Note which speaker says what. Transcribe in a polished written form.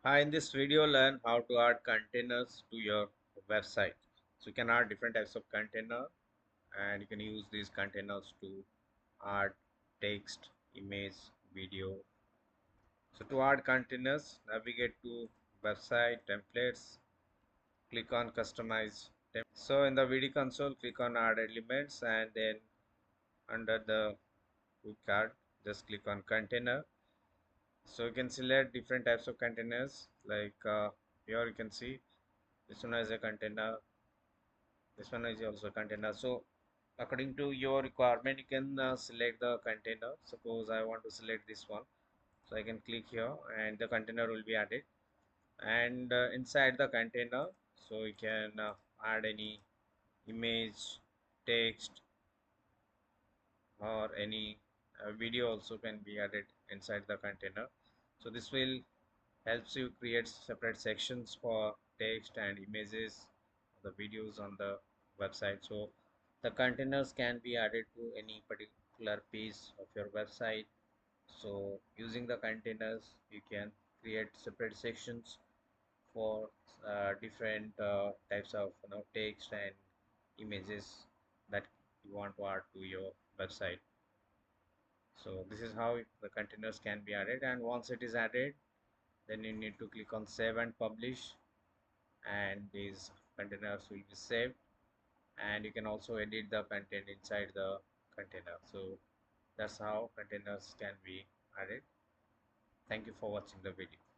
Speaker 1: Hi, in this video, learn how to add containers to your website. So you can add different types of container and you can use these containers to add text, image, video. So to add containers, navigate to website templates, click on customize template. So in the video console, click on add elements and then under the hook card, just click on container. So you can select different types of containers like here you can see this one is a container, this one is also a container. So according to your requirement you can select the container. Suppose I want to select this one, so I can click here and the container will be added. And inside the container, so you can add any image, text, or any video also can be added inside the container. So this will helps you create separate sections for text and images, the videos on the website. So the containers can be added to any particular piece of your website. So using the containers you can create separate sections for different types of text and images that you want to add to your website. So this is how the containers can be added, and once it is added, then you need to click on save and publish, and these containers will be saved. And you can also edit the content inside the container. So that's how containers can be added. Thank you for watching the video.